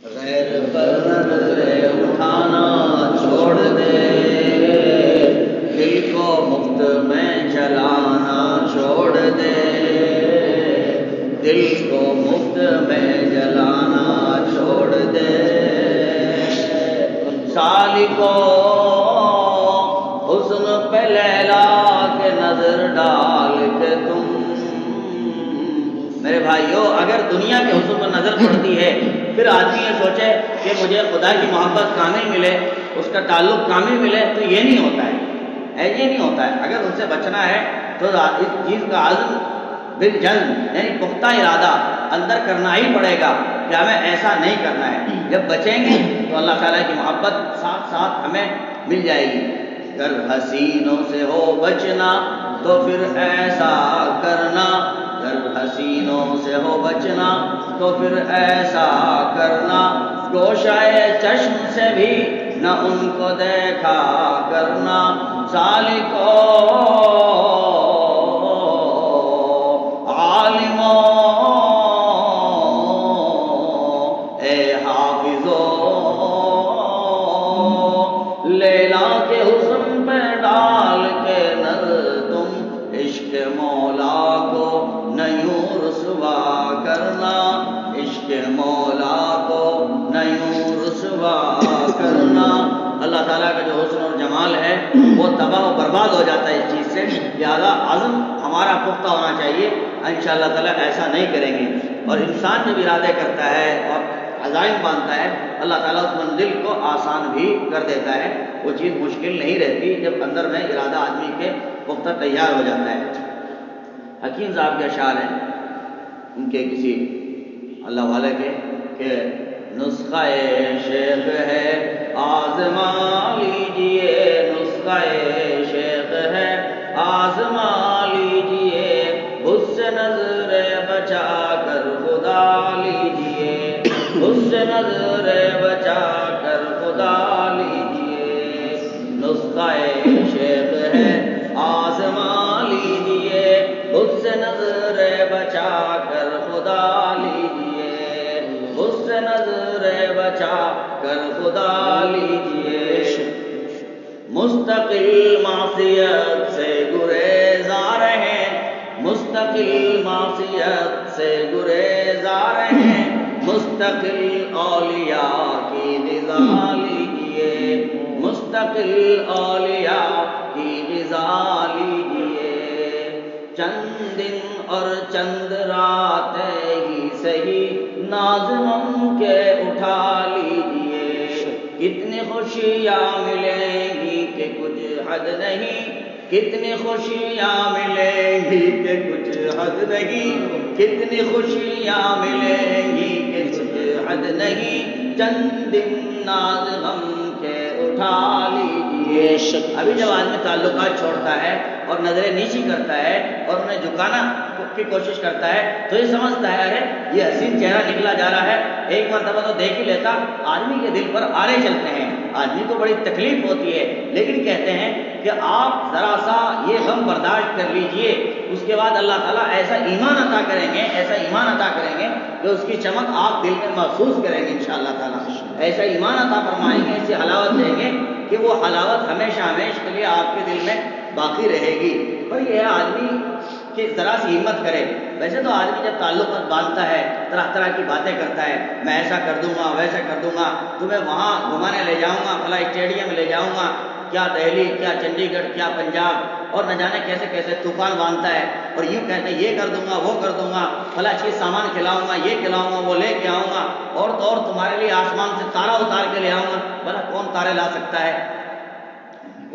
غیر پر نظریں اٹھانا چھوڑ دے، دل کو مفت میں جلانا چھوڑ دے، دل کو مفت میں جلانا چھوڑ دے۔ سالکو حسن پہ لیلا کے نظر ڈال کے تم، میرے بھائیو اگر دنیا کے حسن پر نظر پڑتی ہے پھر آدمی یہ سوچے کہ مجھے خدا کی محبت کامل ملے، اس کا تعلق کامل ملے، تو یہ نہیں ہوتا ہے، یہ نہیں ہوتا ہے۔ اگر ان سے بچنا ہے تو اس چیز کا عزم بالجزم یعنی پختہ ارادہ اندر کرنا ہی پڑے گا کہ ہمیں ایسا نہیں کرنا ہے۔ جب بچیں گے تو اللہ تعالیٰ کی محبت ساتھ ساتھ ہمیں مل جائے گی۔ اگر حسینوں سے ہو بچنا تو پھر ایسا کرنا، اگر حسینوں سے ہو بچنا تو پھر ایسا کرنا، گوشۂ چشم سے بھی نہ ان کو دیکھا کرنا۔ سالکو عالموں اے حافظو، لیلا کے حسن پہ ڈال کے نظر تم، عشق مولا کو نیوں رسوا کرنا، عشق مولا کو نیوں رسوا کرنا۔ اللہ تعالیٰ کا جو حسن اور جمال ہے وہ تباہ و برباد ہو جاتا ہے اس چیز سے، لہذا عزم ہمارا پختہ ہونا چاہیے، انشاءاللہ تعالیٰ ایسا نہیں کریں گے۔ اور انسان جب ارادے کرتا ہے اور عزائم باندھتا ہے اللہ تعالیٰ اس منزل کو آسان بھی کر دیتا ہے، وہ چیز مشکل نہیں رہتی جب اندر میں ارادہ آدمی کے پختہ تیار ہو جاتا ہے۔ حکیم صاحب کے اشعار ہیں ان کے کسی اللہ والے کے کہ نسخہ شیخ ہے آزما لیجئے، نسخہ شیخ ہے آزما لیجئے، اس سے نظر بچا کر خدا لیجئے، اس سے نظر بچا کر خدا لیجئے، نسخہ شیخ ہے آزما لیجئے، اس سے نظر بچا کر خدا لیجئے، اس سے نظر بچا کر خدا لیجئے۔ مستقل معصیت سے گریزار ہیں، مستقل معصیت سے گریزار ہیں، مستقل اولیاء کی غذا لیجئے، مستقل اولیاء کی غذا لیجئے۔ چند دن اور چند راتیں ہی سہی ناز غم کے اٹھا لیجئے، کتنی خوشیاں ملیں گی کہ کچھ حد نہیں، کتنی خوشیاں ملیں گی کہ کچھ حد نہیں، کتنی خوشیاں ملیں گی کہ کچھ حد نہیں، چند دن ناز غم کے اٹھا لیجئے۔ ابھی جب آدمی تعلقات چھوڑتا ہے اور نظریں نیچی کرتا ہے اور انہیں جھکانا کی کوشش کرتا ہے تو یہ سمجھتا ہے ارے یہ حسین چہرہ نکلا جا رہا ہے، ایک مرتبہ تو دیکھ ہی لیتا، آدمی کے دل پر آرے چلتے ہیں، آدمی کو بڑی تکلیف ہوتی ہے، لیکن کہتے ہیں کہ آپ ذرا سا یہ غم برداشت کر لیجئے، اس کے بعد اللہ تعالیٰ ایسا ایمان عطا کریں گے، ایسا ایمان عطا کریں گے کہ اس کی چمک آپ دل میں محسوس کریں گے انشاءاللہ تعالیٰ، ایسا ایمان عطا فرمائیں گے، ایسی حلاوت دیں گے کہ وہ حلاوت ہمیشہ ہمیشہ کے لیے آپ کے دل میں باقی رہے گی۔ اور یہ آدمی کہ ذرا سی ہمت کرے، ویسے تو آدمی جب تعلقات باندھتا ہے طرح طرح کی باتیں کرتا ہے، میں ایسا کر دوں گا ویسا کر دوں گا، تمہیں وہاں گھمانے لے جاؤں گا، فلاں اسٹیڈیم میں لے جاؤں گا، کیا دہلی کیا چنڈی گڑھ کیا پنجاب، اور نہ جانے کیسے کیسے طوفان باندھتا ہے، اور یوں کہتے ہیں یہ کر دوں گا وہ کر دوں گا، فلاں چیز سامان کھلاؤں گا، یہ کھلاؤں گا وہ لے کے آؤں گا، اور تو اور تمہارے لیے آسمان سے تارا اتار کے لے آؤں گا، بھلا کون تارے لا سکتا ہے؟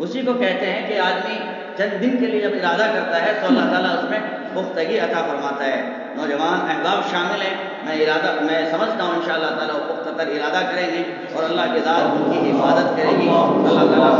اسی کو کہتے ہیں کہ آدمی چند دن کے لیے جب ارادہ کرتا ہے تو اللہ تعالیٰ اس میں پختگی عطا فرماتا ہے۔ نوجوان احباب شامل ہیں، میں سمجھتا ہوں انشاءاللہ تعالیٰ وہ پختہ تر ارادہ کریں گے اور اللہ کی ذات ان کی حفاظت کرے گی۔ اللہ تعالیٰ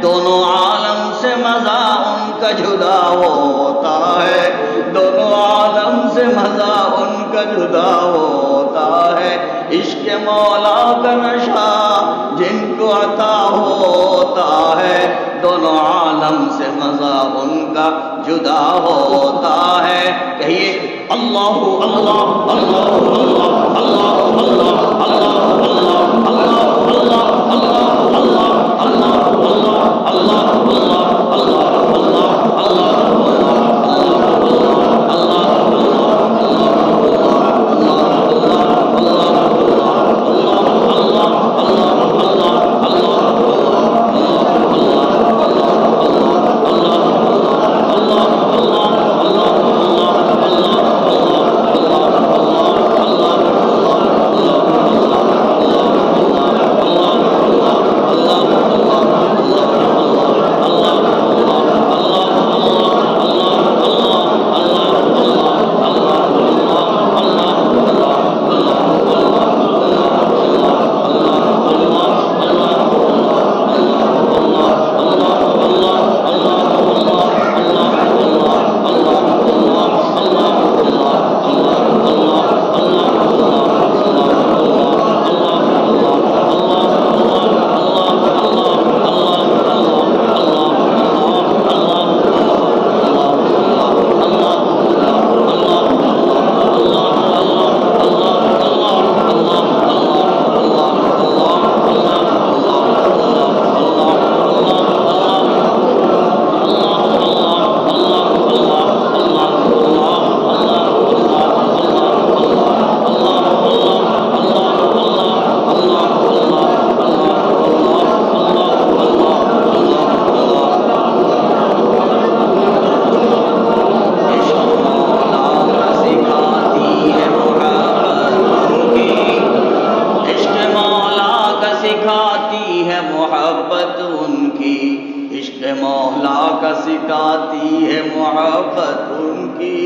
دونوں عالم سے مزہ ان کا جدا ہوتا ہے، دونوں عالم سے مزہ ان کا جدا ہوتا ہے، عشق مولا کا نشہ جن کو عطا ہوتا ہے، دونوں عالم سے مزہ ان کا جدا ہوتا ہے۔ کہیے اللہ اللہ اللہ اللہ اللہ اللہ اللہ اللہ اللہ اللہ اللہ اللہ اللہ اللہ سکھاتی ہے محبت ان کی،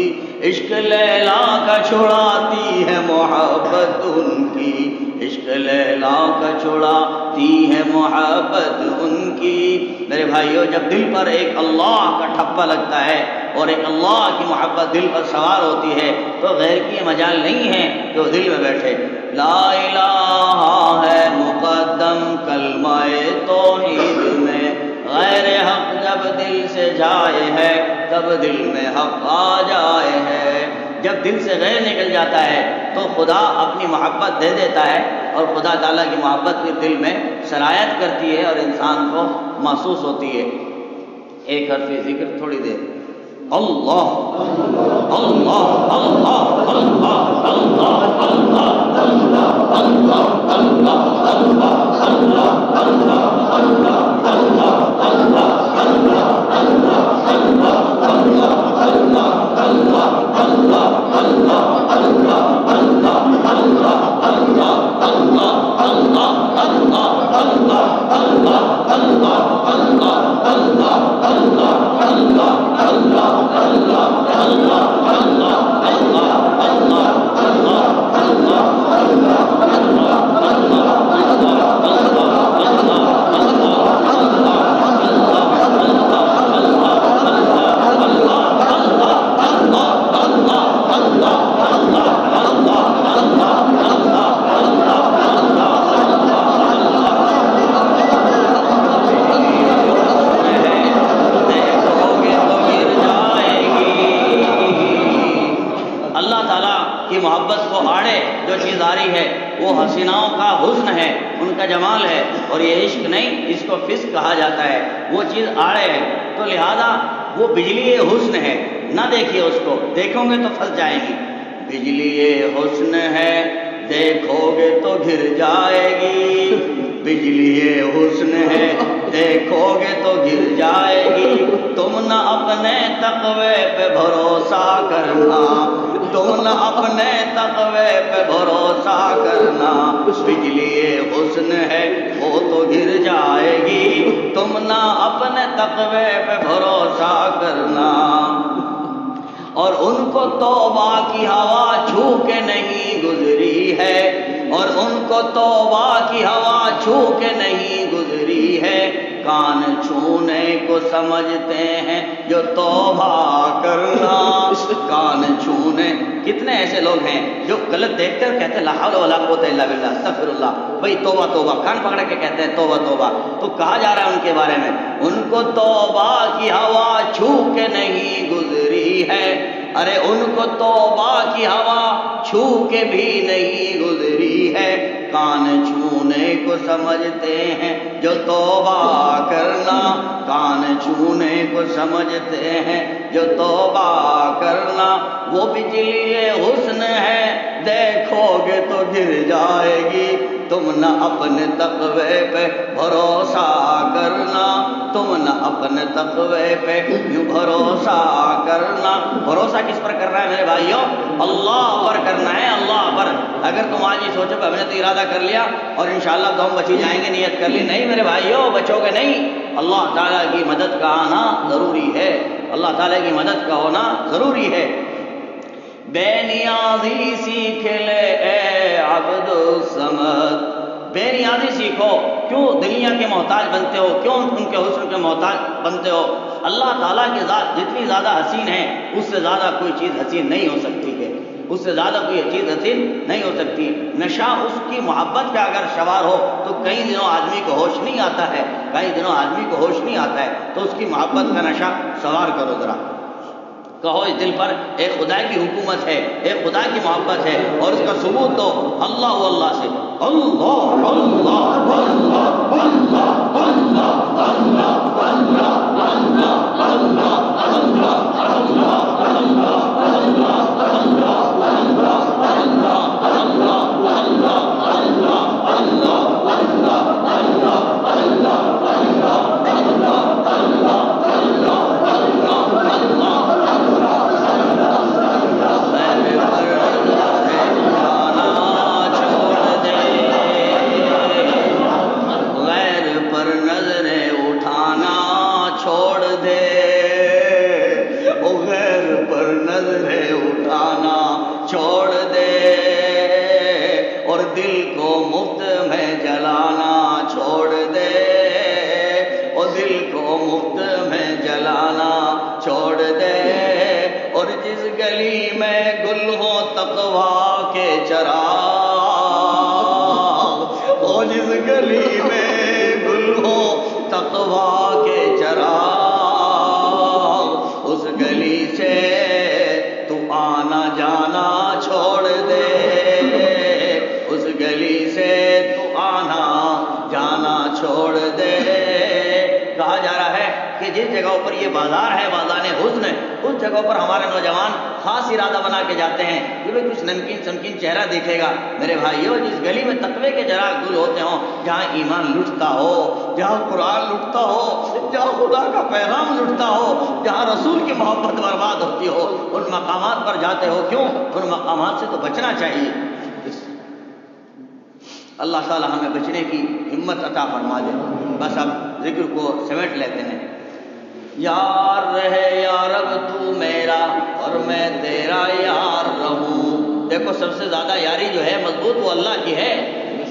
عشق لیلا کا چھڑاتی ہے محبت ان کی، عشق لیلا کا چھڑاتی ہے محبت ان کی۔ میرے بھائیو، جب دل پر ایک اللہ کا ٹھپا لگتا ہے اور ایک اللہ کی محبت دل پر سوار ہوتی ہے تو غیر کی مجال نہیں ہے کہ وہ دل میں بیٹھے۔ لا الہ ہے مقدم کلمہ توحید میں، غیر حق جب دل سے جائے ہے تب دل میں حق آ جائے ہے۔ جب دل سے غیر نکل جاتا ہے تو خدا اپنی محبت دے دیتا ہے اور خدا تعالیٰ کی محبت پھر دل میں سرایت کرتی ہے اور انسان کو محسوس ہوتی ہے۔ ایک حرفی ذکر تھوڑی دیر، اللہ اللہ اللہ اللہ اللہ اللہ اللہ محبت کو آڑے جو چیز آ رہی ہے وہ حسیناؤں کا حسن ہے، ان کا جمال ہے، اور یہ عشق نہیں، اس کو فسق کہا جاتا ہے۔ وہ چیز آڑے ہے تو لہذا وہ بجلی حسن ہے، نہ دیکھیے اس کو، دیکھو گے تو پھنس جائیں گی۔ بجلی حسن ہے دیکھو گے تو گر جائے گی، بجلی حسن ہے دیکھو گے تو گر جائے گی۔ تم نہ اپنے تقوی پہ بھروسہ کرنا، تم نہ اپنے تقوی پہ بھروسہ کرنا، بجلی حسن ہے وہ تو گر جائے گی، تم نہ اپنے تقوی پہ بھروسہ کرنا۔ اور ان کو توبہ کی ہوا چھو کے نہیں گزری ہے، اور ان کو توبہ کی ہوا چھو کے نہیں گزری ہے، کان چھونے کو سمجھتے ہیں جو توبہ کرنا. کان چھونے، کتنے ایسے لوگ ہیں جو غلط دیکھتے ہیں اور کہتے ہیں لا حول ولا قوت الا باللہ استغفر اللہ، بھائی توبہ توبہ، کان پکڑ کے کہتے ہیں توبہ توبہ. تو کہا جا رہا ہے ان کے بارے میں ان کو توبہ کی ہوا چھو کے نہیں گزری ہے. ارے ان کو توبہ کی ہوا چھو کے بھی نہیں گزری ہے. کان چھونے کو سمجھتے ہیں جو توبہ کرنا. کان چھونے کو سمجھتے ہیں جو توبہ کرنا. وہ بجلی حسن ہے دیکھو گے تو گر جائے گی. تم نہ اپنے تقوی پہ بھروسہ کرنا. تم نہ اپنے تقوی پہ یوں بھروسہ کرنا. بھروسہ کس پر کرنا ہے میرے بھائیوں؟ اللہ پر کرنا ہے، اللہ پر. اگر تم آج یہ سوچو کہ ہم نے تو ارادہ کر لیا اور انشاءاللہ تو ہم بچی جائیں گے، نیت کر لی، نہیں میرے بھائیوں بچو گے نہیں. اللہ تعالیٰ کی مدد کا آنا ضروری ہے، اللہ تعالیٰ کی مدد کا ہونا ضروری ہے. بے نیازی سیکھ لے اے عبد الصمد. بے نیازی سیکھو. کیوں دنیا کے محتاج بنتے ہو؟ کیوں ان کے حسن کے محتاج بنتے ہو؟ اللہ تعالیٰ کی ذات جتنی زیادہ حسین ہے اس سے زیادہ کوئی چیز حسین نہیں ہو سکتی ہے، اس سے زیادہ کوئی چیز حسین نہیں ہو سکتی. نشہ اس کی محبت کا اگر سوار ہو تو کئی دنوں آدمی کو ہوش نہیں آتا ہے، کئی دنوں آدمی کو ہوش نہیں آتا ہے. تو اس کی محبت کا نشہ سوار کرو ذرا. کہو اس دل پر ایک خدا کی حکومت ہے، ایک خدا کی محبت ہے، اور اس کا ثبوت دو اللہ و اللہ سے. اللہ اللہ اللہ اللہ اللہ اللہ اللہ جس جگہوں پر یہ بازار ہے، بازار حسن ہے، اس جگہوں پر ہمارے نوجوان خاص ارادہ بنا کے جاتے ہیں کہ بھئی کچھ نمکین سمکین چہرہ دیکھے گا. میرے بھائیوں جس گلی میں تقوی کے چراغ گل ہوتے ہوں، جہاں ایمان لٹتا ہو، جہاں قرآن لٹتا ہو، جہاں خدا کا پیغام لٹتا ہو، جہاں رسول کی محبت برباد ہوتی ہو، ان مقامات پر جاتے ہو. کیوں؟ ان مقامات سے تو بچنا چاہیے. اللہ تعالی ہمیں بچنے کی ہمت عطا فرما دے. بس اب ذکر کو سمیٹ لیتے ہیں. یار رہے یا رب تو میرا اور میں تیرا یار رہوں. دیکھو سب سے زیادہ یاری جو ہے مضبوط وہ اللہ کی ہے.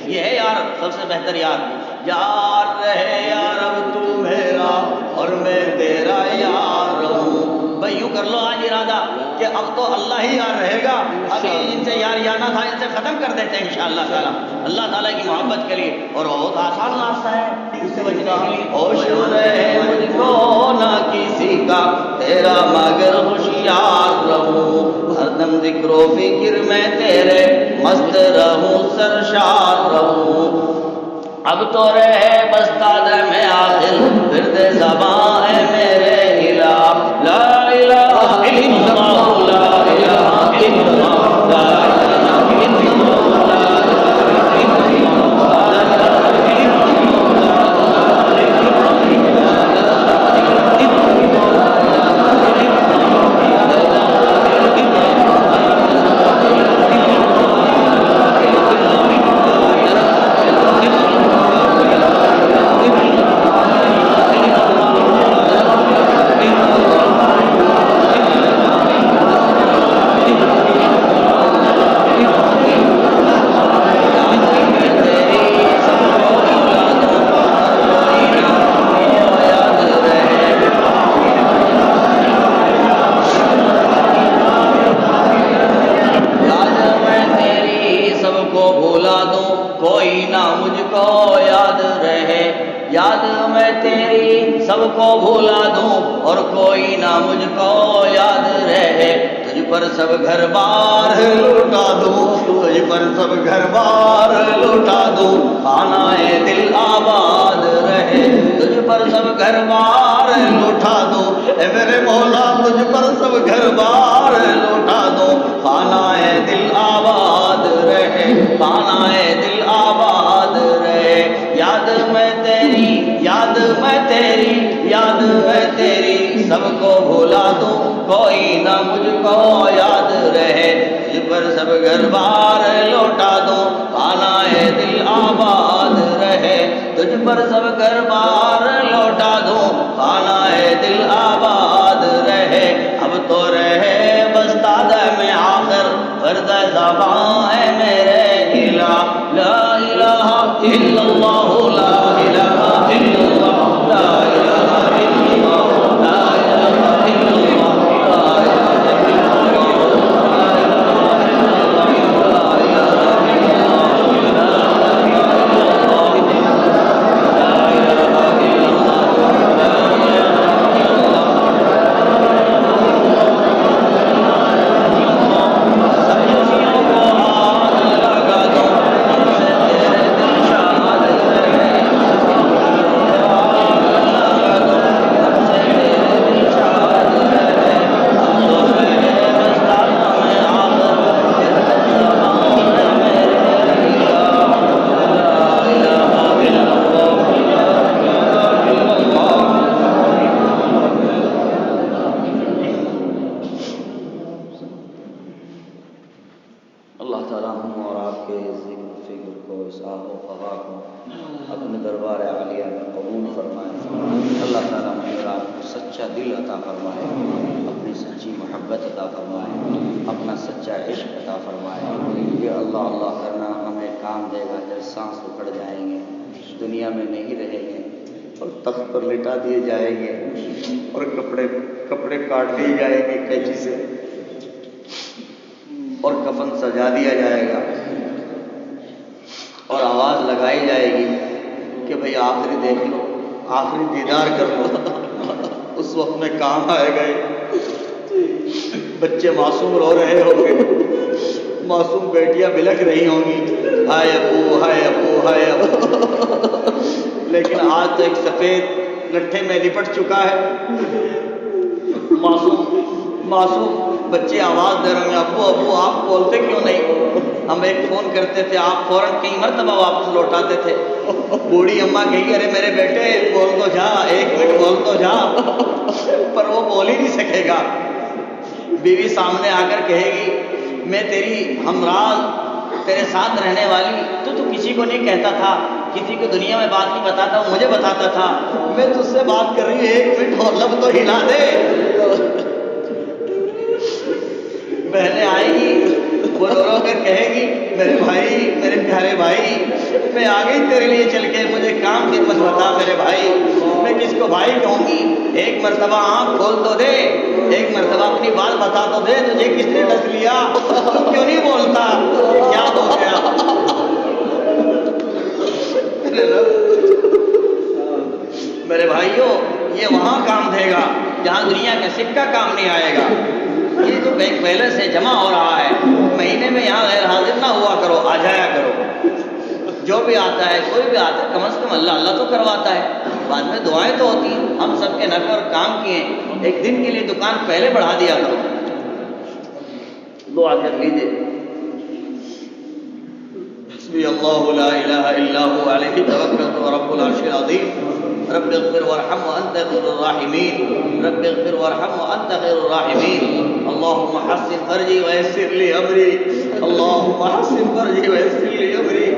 یہ ہے یار سب سے بہتر یار. یار رہے یا رب تو میرا اور میں تیرا یار رہوں. بھائی یوں کر لو آج ارادہ کہ اب تو اللہ ہی یار رہے گا. ابھی ان سے یار یانا تھا، ان سے ختم کر دیتے ہیں انشاءاللہ تعالیٰ اللہ تعالیٰ کی محبت کے لیے. اور بہت آسان راستہ ہے اس سے بچنے کے لیے. ہوش رہے مجھ کو نہ کسی کا تیرا مگر ہوشیار رہوں. ہر دم ذکر و فکر میں تیرے مست رہوں، سرشار رہوں. اب تو رہے بس تازہ میں آخر گرد زباں ہے میرے الہ. لا الہ الا اللہ، لا الہ الا اللہ، لا الہ الا اللہ، لا الہ الا کو بھولا دوں اور کوئی نہ مجھ کو یاد رہے، تجھ پر سب گھر بار لوٹا دوں، تجھ پر سب گھر بار لوٹا دوں، خانہ دل آباد رہے، تجھ پر سب گھر بار لوٹا دوں، اے میرے مولا تجھ پر سب گھر بار لوٹا دوں، خانہ دل آباد رہے، خانہ دل آباد رہے، یاد میں تیری، یاد میں تیری، یاد میں تیری، سب کو بھولا دوں کوئی نہ مجھ کو یاد رہے، تجھ پر سب گھر بار لوٹا دوں، خانہ دل آباد رہے، تجھ پر سب گھر بار لوٹا دوں، خانہ دل آباد رہے، اب تو رہے بس دادہ میں آخر فرد زباں ہے میرے الہ، لا الہ الا اللہ، لا الہ الا اللہ، لا الہ الا اللہ، لا الہ الا اللہ، لا الہ الا اپنے دربار عالیہ میں قبول فرمائے، اللہ تعالیٰ مجھے اور آپ کو سچا دل عطا فرمائے، اپنی سچی محبت عطا فرمائے، اپنا سچا عشق عطا فرمائے، یہ اللہ اللہ کرنا ہمیں کام دے گا جب سانس اکھڑ جائیں گے، دنیا میں نہیں رہیں گے اور تخت پر لٹا دیے جائیں گے اور کپڑے کاٹ دیے جائیں گے قینچی سے اور کفن سجا دیا جائے گا اور آواز لگائی جائے گی کہ بھئی آخری دیکھ لو، آخری دیدار کر لو، اس وقت میں کام آئے گئے، بچے معصوم رو رہے ہوں گے، معصوم بیٹیاں بلک رہی ہوں گی، ہائے ابو ہائے ابو ہائے ابو، لیکن آج تو ایک سفید لٹھے میں لپٹ چکا ہے، معصوم بچے آواز دے رہے ہیں، ابو ابو آپ بولتے کیوں نہیں؟ ہم ایک فون کرتے تھے، آپ فوراً کئی مرتبہ واپس لوٹاتے تھے، بوڑھی اماں کہی ارے میرے بیٹے بول تو جا، 1 منٹ بول تو جا، پر وہ بول ہی نہیں سکے گا۔ بیوی سامنے آ کر کہے گی میں تیری ہمراز، تیرے ساتھ رہنے والی، تو کسی کو نہیں کہتا تھا، کسی کو دنیا میں بات نہیں بتاتا، مجھے بتاتا تھا، میں تجھ سے بات کر رہی ہوں، 1 منٹ اور لب تو ہلا دے۔ بہنیں آئیں گی، وہ رو رو کر کہے گی میرے بھائی، میرے پیارے بھائی، میں آ گئی تیرے لیے چل کے، مجھے کام کی مت بتا میرے بھائی، میں کس کو بھائی کہوں گی؟ 1 مرتبہ آنکھ کھول تو دے، 1 مرتبہ اپنی بات بتا تو دے، تجھے کس نے ڈس لیا؟ تو کیوں نہیں بولتا؟ کیا ہو گیا؟ میرے بھائیوں، یہ وہاں کام دے گا جہاں دنیا کا سکہ کام نہیں آئے گا۔ یہ جو بینک پہلے سے جمع ہو رہا ہے، مہینے میں یہاں غیر حاضر نہ ہوا کرو، آ جایا کرو۔ جو بھی آتا ہے، کوئی بھی آتا ہے، کم از کم اللہ اللہ تو کرواتا ہے، بعد میں دعائیں تو ہوتی ہیں، ہم سب کے نفع اور کام کیے، ایک دن کے لیے دکان پہلے بڑھا دیا کرو، دعا کر لیجیے۔ حسبی اللہ لا الہ الا هو علیہ توکلت ورب العرش العظیم، رب اغفر وارحم وانت خیر الراحمین، رب اغفر وارحم وانت خیر الراحمین، اللہم حسن فرجی ویسر لی امری، اللہم حسن فرجی ویسر لی امری،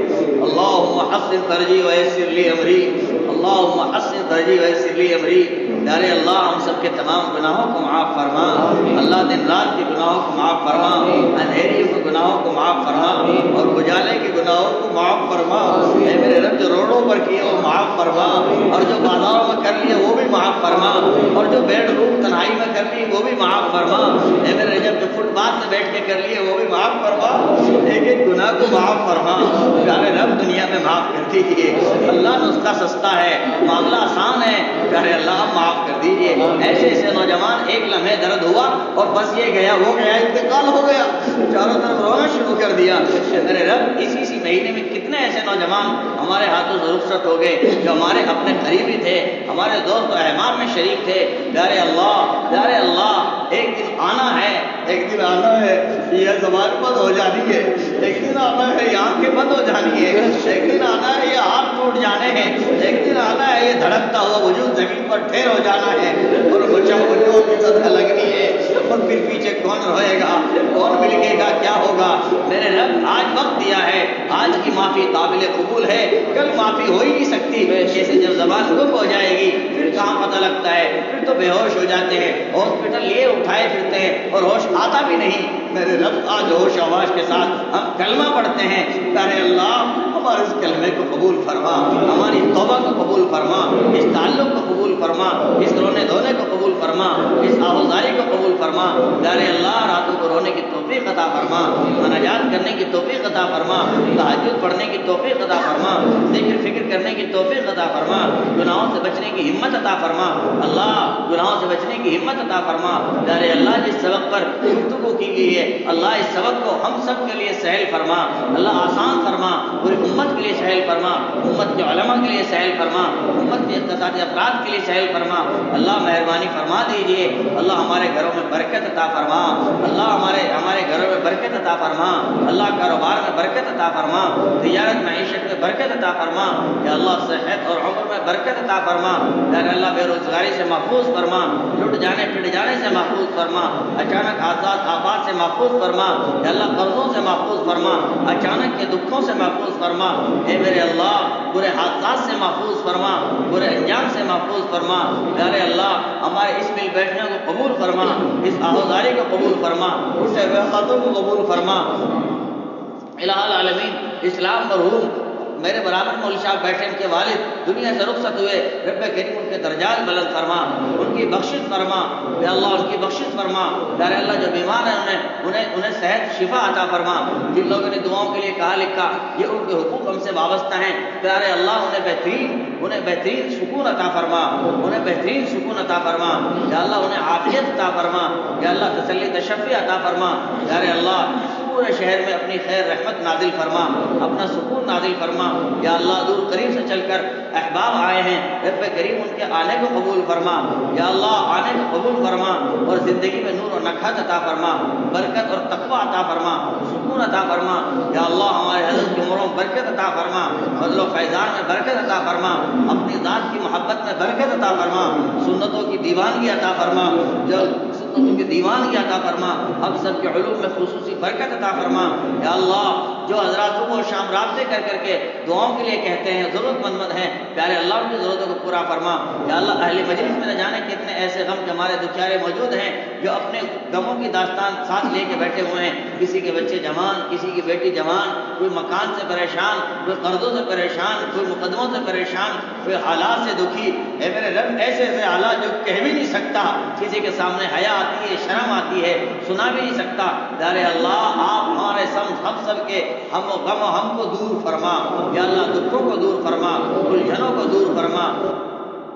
اللہم حسن فرجی ویسر لی امری، اللہم حسن فرجی ویسر لی امری۔ پیارے اللہ، ہم سب کے تمام گناہوں کو معاف فرما، اللہ دن رات کے گناہوں کو معاف فرما، اندھیریوں کے گناہوں کو معاف فرما اور اجالے کے گناہوں کو معاف فرما۔ اے میرے رب، جو روڈوں پر کیے وہ معاف فرما، اور جو بازاروں میں کر لیے وہ بھی معاف فرما، اور جو بیڈ روم تنہائی میں کر لیے لی وہ بھی معاف فرما، اے میرے رجب جو فٹ پاتھ سے بیٹھ کے کر لیے وہ بھی معاف فرما، ایک ایک گناہ کو معاف فرما، پیارے رب دنیا میں معاف کر دیجیے، اللہ نسخہ سستا ہے، معاملہ آسان ہے، پیارے اللہ معاف کر دیجیے۔ ایسے ایسے نوجوان ایک لمحے درد ہوا اور بس یہ گیا وہ گیا انتقال ہو گیا، چاروں طرف رونا شروع کر دیا۔ میرے رب اسی مہینے میں کتنے ایسے نوجوان ہمارے ہاتھوں سے رخصت ہو گئے جو ہمارے اپنے قریبی تھے، ہمارے دوست و احباب میں شریک تھے۔ پیارے اللہ ایک دن آنا ہے، ایک دن آنا ہے، یہ زبان بند ہو جانی ہے، ایک دن آنا ہے یہ آنکھیں بند ہو جانی ہے، ایک دن آنا ہے یہ ہاتھ ٹوٹ جانے ہیں، ایک دن آنا ہے یہ دھڑکتا ہوا وجود زمین پر ٹھہر ہو جانا ہے اور بچہ بچوں کی صدقہ لگنی ہے، اور پھر پیچھے کون رہے گا، کون ملے گا، کیا ہوگا؟ میرے رب آج وقت دیا ہے، آج کی معافی قابل قبول ہے، کل معافی ہو ہی نہیں سکتی، جیسے جب زبان گم ہو جائے گی پھر کہاں پتہ لگتا ہے، پھر تو بے ہوش ہو جاتے ہیں، ہاسپٹل لیے اٹھائے پھرتے ہیں اور ہوش آتا بھی نہیں۔ میرے رب آج ہوش آواز کے ساتھ ہم کلمہ پڑھتے ہیں، پیارے اللہ ہمارے اس کلمے کو قبول فرما، ہماری توبہ کو قبول فرما، اس تعلق کو قبول فرما، اس رونے دھونے کو قبول فرما، اس آہوزاری کو قبول فرما۔ پیارے اللہ راتوں کو رونے کی توفیق عطا فرما، مناجات کرنے کی توفیق عطا فرما، تہجد پڑھنے کی توفیق عطا فرما، ذکر فکر کرنے کی توفیق عطا فرما، گناہوں سے بچنے کی ہمت عطا فرما، اللہ گناہوں سے بچنے کی ہمت عطا فرما۔ پیارے اللہ جس سبق پر گفتگو کی گئی ہے اللہ اس سبق کو ہم سب کے لیے سہل فرما، اللہ آسان فرما، پوری امت کے لیے سہل فرما، امت کے علماء کے لیے سہل فرما، امت کے اقتصادی افراد کے لیے سہل فرما۔ اللہ مہربانی فرما دیجیے، اللہ ہمارے گھروں میں برکت عطا فرما، اللہ ہمارے گھروں میں برکت عطا فرما، اللہ کاروبار میں برکت عطا فرما، تجارت معیشت میں برکت عطا فرما، یا اللہ صحت اور عمر میں برکت عطا فرما، یا اللہ بے روزگاری سے محفوظ فرما، لٹ جانے پٹ جانے سے محفوظ فرما، اچانک حادثات آفات سے محفوظ فرما، یا اللہ قرضوں سے محفوظ فرما، اچانک کے دکھوں سے محفوظ فرما، اے میرے اللہ برے حادثات سے محفوظ فرما، برے انجام سے محفوظ فرما۔ پیارے اللہ ہمارے اس مل بیٹھنے کو قبول فرما، اس آہوزاری کو قبول فرما، اٹھے ہوئے خطوں کو قبول فرما۔ الہ العالمین اسلام مرحوم میرے برابر مولوی صاحب بیٹھے، ان کے والد دنیا سے رخصت ہوئے، رب کریم ان کے درجات بلند فرما، ان کی بخشش فرما، یا اللہ ان کی بخشش فرما۔ پیارے اللہ جو بیمار ہیں انہیں صحت شفا عطا فرما، جن لوگوں نے دعاؤں کے لیے کہا لکھا یہ ان کے حقوق ہم سے وابستہ ہیں، پیارے اللہ انہیں بہترین سکون عطا فرما، انہیں بہترین سکون عطا فرما، یا اللہ انہیں عافیت عطا فرما، یا اللہ تسلی تشفی عطا فرما، پیارے اللہ پورے شہر میں اپنی خیر رحمت نازل فرما، اپنا سکون نازل فرما، یا اللہ دور قریب سے چل کر احباب آئے ہیں، رب کریم ان کے آنے کو قبول فرما، یا اللہ آنے کو قبول فرما، اور زندگی میں نور و نکھت عطا فرما، برکت اور تقوی عطا فرما، سکون عطا فرما، یا اللہ ہمارے حضرت کی عمروں میں برکت عطا فرما، فضل و فیضان میں برکت عطا فرما، اپنی ذات کی محبت میں برکت عطا فرما، سنتوں کی دیوانگی عطا فرما، جو کی دیوانگی عطا فرما، ہم سب کے علوم میں خصوصی برکت عطا فرما، یا اللہ جو حضرات صبح و شام رابطے کر کے دعاؤں کے لیے کہتے ہیں، ضرورت مند ہیں، پیارے اللہ ان کی ضرورتوں کو پورا فرما، یا اللہ اہل مجلس میں نہ جانے کتنے ایسے غم کے ہمارے دکھیارے موجود ہیں جو اپنے غموں کی داستان ساتھ لے کے بیٹھے ہوئے ہیں، کسی کے بچے جوان، کسی کی بیٹی جوان، کوئی مکان سے پریشان، کوئی قرضوں سے پریشان، کوئی مقدموں سے پریشان، کوئی حالات سے دکھی، اے میرے رب ایسے ایسے حالات جو کہہ بھی نہیں سکتا، کسی کے سامنے حیا آتی ہے، شرم آتی ہے، سنا بھی نہیں سکتا، پیارے اللہ آپ ہمارے ہم سب کے ہم و غم ہم کو دور فرما، یا اللہ دکھوں کو دور فرما، الجھنوں کو دور فرما۔